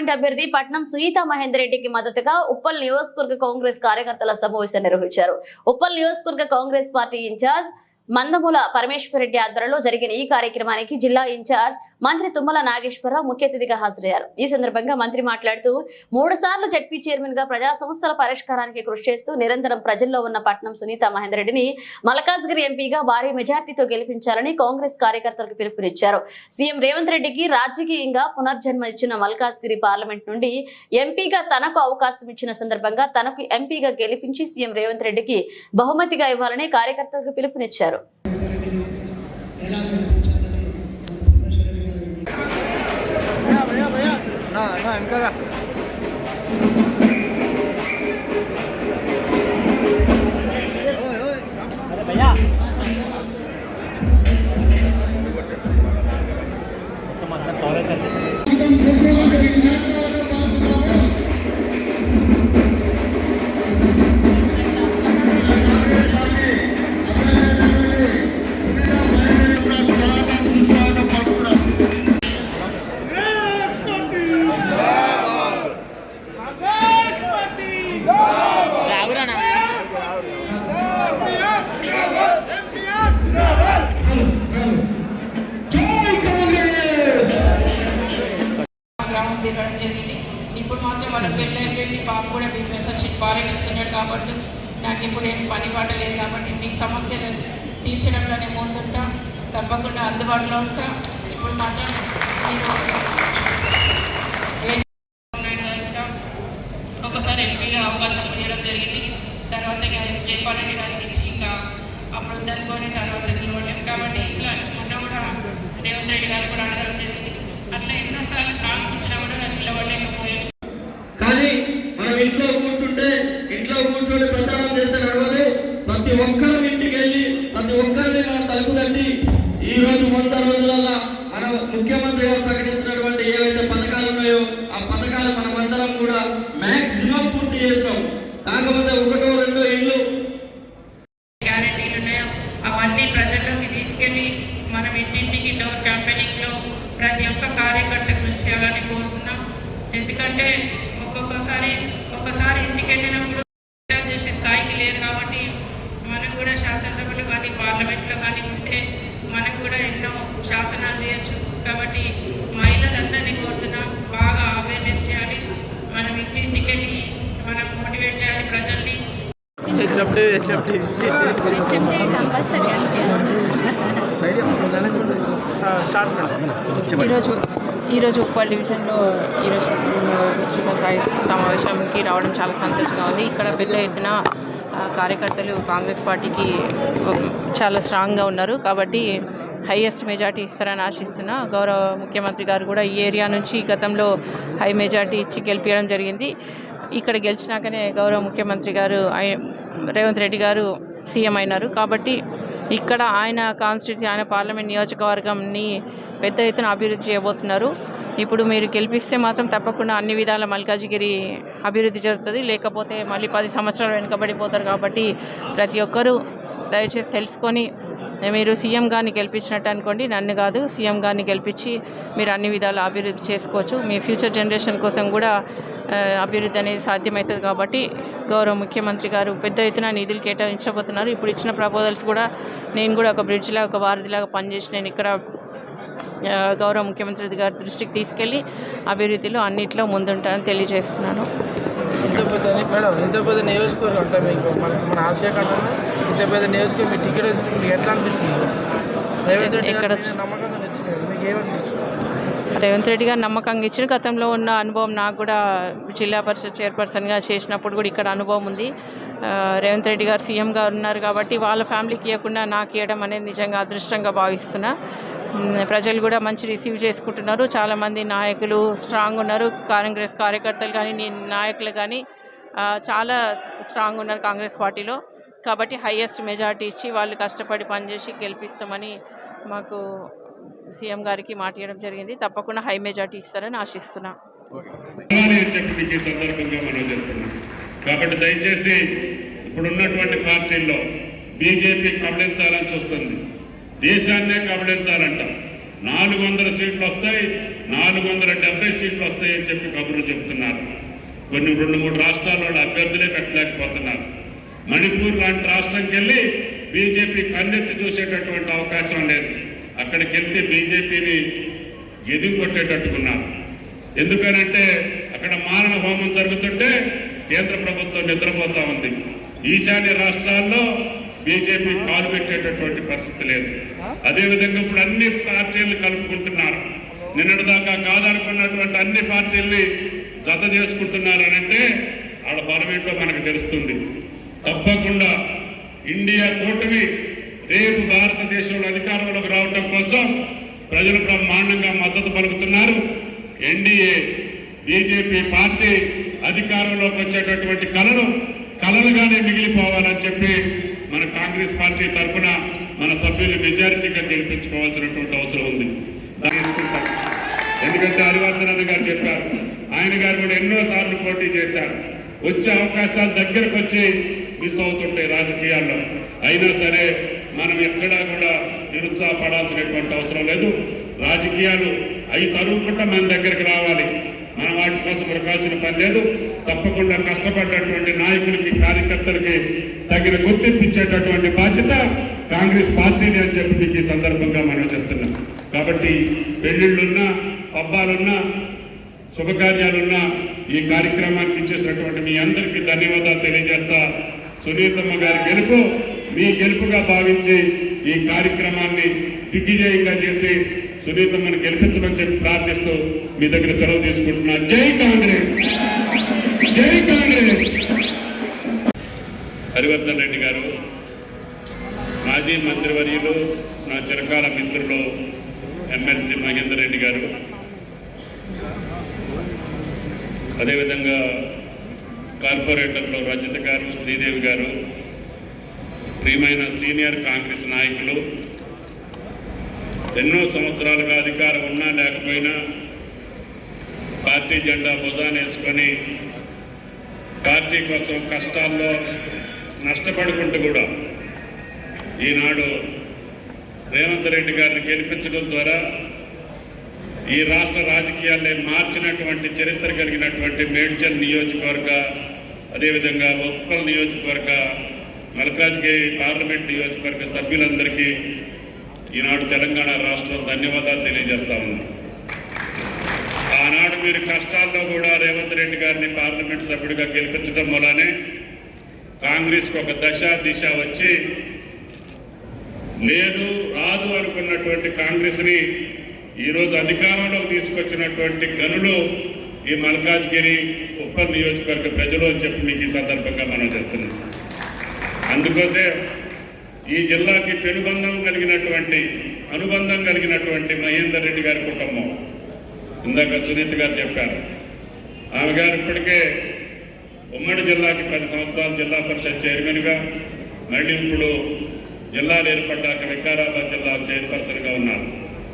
Parliament అభ్యర్థి పట్నం సునీతా మహేందర్ రెడ్డికి మద్దతుగా ఉప్పల్ నియోజకవర్గ కాంగ్రెస్ కార్యకర్తల సమావేశం నిర్వహించారు. ఉప్పల్ నియోజకవర్గ కాంగ్రెస్ పార్టీ ఇన్ఛార్జ్ మందముల పరమేశ్వర్ రెడ్డి ఆధ్వర్యంలో జరిగిన ఈ కార్యక్రమానికి జిల్లా ఇన్ఛార్జ్ మంత్రి తుమ్మల నాగేశ్వరరావు ముఖ్య అతిథిగా హాజరయ్యారు. ఈ సందర్భంగా మంత్రి మాట్లాడుతూ 3 సార్లు జడ్పీ చైర్మన్ గా ప్రజా సమస్యల పరిష్కారానికి కృషి చేస్తూ నిరంతరం ప్రజల్లో ఉన్న పట్నం సునీతా మహేందర్ రెడ్డిని మల్కాజ్గిరి ఎంపీగా భారీ మెజార్టీతో గెలిపించాలని కాంగ్రెస్ కార్యకర్తలకు పిలుపునిచ్చారు. సీఎం రేవంత్ రెడ్డికి రాజకీయంగా పునర్జన్మ ఇచ్చిన మల్కాజ్గిరి పార్లమెంట్ నుండి ఎంపీగా తనకు అవకాశం ఇచ్చిన సందర్భంగా తనకు ఎంపీగా గెలిపించి సీఎం రేవంత్ రెడ్డికి బహుమతిగా ఇవ్వాలని కార్యకర్తలకు పిలుపునిచ్చారు. ఇప్పుడు మాత్రం మన పెళ్ళి పాప కూడా బిజినెస్ వచ్చి బాగా నిల్చున్నాడు కాబట్టి నాకు ఇప్పుడు ఏం పని పాట లేదు కాబట్టి మీ సమస్యలు తీర్చడంలోనే ముందుంటా, తప్పకుండా అందుబాటులో ఉంటా. ఇప్పుడు మాత్రం ఒకసారి ఎంపీగా అవకాశం ఇవ్వడం జరిగింది. తర్వాత జైపాల్ రెడ్డి గారికి ఇచ్చి ఇంకా అప్పుడు వద్దనుకొని తర్వాత నిలబడ్డాం కాబట్టి ఇట్లా మొన్న కూడా రేవంత్ రెడ్డి గారు కూడా అడగడం జరిగింది. అట్లా ఎన్నోసార్లు ఛాన్స్ ఇచ్చినా కూడా నిలబడలేకపోయాను. కానీ మనం ఇంట్లో కూర్చొని ప్రచారం చేస్తే నడవదు. ప్రతి ఒక్కరి ఇంటికి వెళ్ళి ప్రతి ఒక్కరిని మనం తలుపు తట్టి ఈ రోజు 100 రోజులలో మన ముఖ్యమంత్రి గారు ప్రకటించినటువంటి ఏవైతే పథకాలు ఉన్నాయో ఆ పథకాలు మనమందరం కూడా మ్యాక్సిమం పూర్తి చేస్తాం. కాకపోతే 1-2 ఇళ్ళు గ్యారెంటీలు ఉన్నాయో అవన్నీ ప్రజల్లోకి తీసుకెళ్ళి మనం ఇంటింటికి డోర్ క్యాంపెయినింగ్లో ప్రతి ఒక్క కార్యకర్త కృషి చేయాలని కోరుతున్నాం. ఎందుకంటే ఒకసారి ఇంటికి వెళ్ళినప్పుడు చేసే స్థాయికి లేరు కాబట్టి మనం కూడా శాసనసభలో కానీ పార్లమెంట్లో కానీ ఉంటే మనం కూడా ఎన్నో శాసనాలు చేయొచ్చు. కాబట్టి మహిళలందరినీ కోరుతున్నాం, బాగా అవేర్నెస్ చేయాలి, మనం ఇంటింటికి వెళ్ళి మనం మోటివేట్ చేయాలి ప్రజల్ని. ఈరోజు ఉప్పల్ డివిజన్లో ఈరోజు విస్తృత సమావేశంకి రావడం చాలా సంతోషంగా ఉంది. ఇక్కడ పెద్ద ఎత్తున కార్యకర్తలు కాంగ్రెస్ పార్టీకి చాలా స్ట్రాంగ్గా ఉన్నారు కాబట్టి హైయెస్ట్ మెజార్టీ ఇస్తారని ఆశిస్తున్నా. గౌరవ ముఖ్యమంత్రి గారు కూడా ఈ ఏరియా నుంచి గతంలో హై మెజార్టీ ఇచ్చి గెలిపించడం జరిగింది. ఇక్కడ గెలిచినాకనే గౌరవ ముఖ్యమంత్రి గారు రేవంత్ రెడ్డి గారు సీఎం అయినారు కాబట్టి ఇక్కడ ఆయన కాన్స్టిట్యూన్సీ ఆయన పార్లమెంట్ నియోజకవర్గంని పెద్ద ఎత్తున అభివృద్ధి చేయబోతున్నారు. ఇప్పుడు మీరు గెలిపిస్తే మాత్రం తప్పకుండా అన్ని విధాల మల్కాజ్గిరి అభివృద్ధి జరుగుతుంది, లేకపోతే మళ్ళీ 10 సంవత్సరాలు వెనుకబడిపోతారు. కాబట్టి ప్రతి ఒక్కరూ దయచేసి తెలుసుకొని మీరు సీఎం గారిని గెలిపించినట్టు అనుకోండి, నన్ను కాదు సీఎం గారిని గెలిపించి మీరు అన్ని విధాల అభివృద్ధి చేసుకోవచ్చు. మీ ఫ్యూచర్ జనరేషన్ కోసం కూడా అభివృద్ధి అనేది సాధ్యమవుతుంది. కాబట్టి గౌరవ ముఖ్యమంత్రి గారు పెద్ద ఎత్తున నిధులు కేటాయించబోతున్నారు. ఇప్పుడు ఇచ్చిన ప్రపోజల్స్ కూడా నేను కూడా ఒక బ్రిడ్జ్లా ఒక వారధిలాగా పనిచేసి నేను ఇక్కడ గౌరవ ముఖ్యమంత్రి గారి దృష్టికి తీసుకెళ్ళి అభివృద్ధిలో అన్నింటిలో ముందుంటానని తెలియజేస్తున్నాను. ఇంత పెద్ద నియోజకవర్గం అంటే మీకు మన ఆశయ కంటే ఇంత పెద్ద నియోజకవర్గం మీ టికెట్ వేసి మీకు ఎట్లా అనిపిస్తుంది? ఇక్కడ రేవంత్ రెడ్డి గారు నమ్మకంగా ఇచ్చిన గతంలో ఉన్న అనుభవం నాకు కూడా జిల్లా పరిషత్ చైర్పర్సన్గా చేసినప్పుడు కూడా ఇక్కడ అనుభవం ఉంది. రేవంత్ రెడ్డి గారు సీఎం గారు ఉన్నారు కాబట్టి వాళ్ళ ఫ్యామిలీకి ఇవ్వకుండా నాకు ఇవ్వడం అనేది నిజంగా అదృష్టంగా భావిస్తున్నా. ప్రజలు కూడా మంచి రిసీవ్ చేసుకుంటున్నారు. చాలామంది నాయకులు స్ట్రాంగ్ ఉన్నారు, కాంగ్రెస్ కార్యకర్తలు కానీ నాయకులు కానీ చాలా స్ట్రాంగ్ ఉన్నారు కాంగ్రెస్ పార్టీలో. కాబట్టి హైయెస్ట్ మెజార్టీ ఇచ్చి వాళ్ళు కష్టపడి పనిచేసి గెలిపిస్తామని మాకు సీఎం గారికి మాట ఇవ్వడం జరిగింది. తప్పకుండా హై మెజార్టీ ఇస్తారని ఆశిస్తున్నా. కాబట్టి దయచేసి ఇప్పుడున్నటువంటి పార్టీల్లో బీజేపీ కబళించాలని చూస్తుంది, దేశాన్నే కబళించాలంట. 400 సీట్లు వస్తాయి, 470 సీట్లు వస్తాయని చెప్పి కబుర్లు చెప్తున్నారు. కొన్ని 2-3 రాష్ట్రాల్లో అభ్యర్థులే పెట్టలేకపోతున్నారు. మణిపూర్ లాంటి రాష్ట్రంకి వెళ్ళి బీజేపీ కన్నెత్తి చూసేటటువంటి అవకాశం లేదు. అక్కడికి వెళ్తే బీజేపీని ఎదిగొట్టేటట్టుకున్నారు. ఎందుకనంటే అక్కడ మారణ హోమం జరుగుతుంటే కేంద్ర ప్రభుత్వం నిద్రపోతా ఉంది. ఈశాన్య రాష్ట్రాల్లో బీజేపీ కాలు పెట్టేటటువంటి పరిస్థితి లేదు. అదేవిధంగా ఇప్పుడు అన్ని పార్టీలను కలుపుకుంటున్నారు. నిన్నటిదాకా కాదనుకున్నటువంటి అన్ని పార్టీల్ని జత చేసుకుంటున్నారు అని అంటే ఆడ బలమేంటో మనకు తెలుస్తుంది. తప్పకుండా ఇండియా కూటమి రేపు భారతదేశంలో అధికారంలోకి రావడం కోసం ప్రజలు బ్రహ్మాండంగా మద్దతు పలుకుతున్నారు. ఎన్డీఏ బీజేపీ పార్టీ అధికారంలోకి వచ్చేటటువంటి కలలుగానే మిగిలిపోవాలని చెప్పి మన కాంగ్రెస్ పార్టీ తరఫున మన సభ్యులు మెజారిటీగా గెలిపించుకోవాల్సినటువంటి అవసరం ఉంది. ఎందుకంటే హరివర్ధన్ గారు చెప్పారు, ఆయన గారు కూడా ఎన్నోసార్లు పోటీ చేశారు. వచ్చే అవకాశాలు దగ్గరకు వచ్చి మిస్ అవుతుంటాయి రాజకీయాల్లో. అయినా సరే మనం ఎక్కడా కూడా నిరుత్సాహపడాల్సినటువంటి అవసరం లేదు. రాజకీయాలు అవి తరువుకుంటా మన దగ్గరికి రావాలి. మనం వాటి కోసం ఉరకాల్సిన పని లేదు. తప్పకుండా కష్టపడ్డటువంటి నాయకులకి, కార్యకర్తలకి తగిన గుర్తింపించేటటువంటి బాధ్యత కాంగ్రెస్ పార్టీని అని చెప్పి మీకు ఈ సందర్భంగా మనం చేస్తున్నాం. కాబట్టి పెళ్లిళ్ళున్నా, పబ్బాలున్నా, శుభకార్యాలున్నా ఈ కార్యక్రమానికి ఇచ్చేసినటువంటి మీ అందరికీ ధన్యవాదాలు తెలియజేస్తా. సునీతమ్మ గారి గెలుపు మీ గెలుపుగా భావించి ఈ కార్యక్రమాన్ని దిగ్విజయంగా చేసి సునీతమ్మని గెలిపించమని చెప్పి ప్రార్థిస్తూ మీ దగ్గర సెలవు తీసుకుంటున్నాను. జై కాంగ్రెస్, జై కాంగ్రెస్. హరివర్ధన్ రెడ్డి గారు, మాజీ మంత్రివర్యులు, నా చిరకాల మిత్రులు ఎమ్మెల్సీ మహేందర్ రెడ్డి గారు, అదేవిధంగా కార్పొరేటర్లు రజిత గారు, శ్రీదేవి గారు, ప్రియమైన సీనియర్ కాంగ్రెస్ నాయకులు, ఎన్నో సంవత్సరాలుగా అధికారం ఉన్నా లేకపోయినా పార్టీ జెండా భుజాన వేసుకొని పార్టీ కోసం కష్టాల్లో నష్టపడుకుంటూ కూడా ఈనాడు రేవంత్ రెడ్డి గారిని గెలిపించడం ద్వారా ఈ రాష్ట్ర రాజకీయాల్ని మార్చినటువంటి చరిత్ర కలిగినటువంటి మేడ్చల్ నియోజకవర్గ, అదేవిధంగా ఉప్పల్ నియోజకవర్గ, మల్కాజ్గిరి పార్లమెంట్ నియోజకవర్గ సభ్యులందరికీ ఈనాడు తెలంగాణ రాష్ట్రం ధన్యవాదాలు తెలియజేస్తా ఉన్నాం. ఆనాడు మీరు కష్టాల్లో కూడా రేవంత్ రెడ్డి గారిని పార్లమెంట్ సభ్యుడిగా గెలిపించడం వల్లనే కాంగ్రెస్కి ఒక దశ దిశ వచ్చి లేదు రాదు అనుకున్నటువంటి కాంగ్రెస్ని ఈరోజు అధికారంలోకి తీసుకొచ్చినటువంటి గనులు ఈ మల్కాజ్గిరి ఉప్పల్ నియోజకవర్గ ప్రజలు అని చెప్పి మీకు ఈ సందర్భంగా మనం చేస్తున్నాం. అందుకోసే ఈ జిల్లాకి అనుబంధం కలిగినటువంటి మహేందర్ రెడ్డి గారి కుటుంబం, ఇందాక సునీత గారు చెప్పారు, ఆమె గారు ఇప్పటికే ఉమ్మడి జిల్లాకి 10 సంవత్సరాలు జిల్లా పరిషత్ చైర్మన్గా, మళ్ళీ ఇప్పుడు జిల్లాలు ఏర్పడ్డాక వికారాబాద్ జిల్లా చైర్పర్సన్గా ఉన్నారు.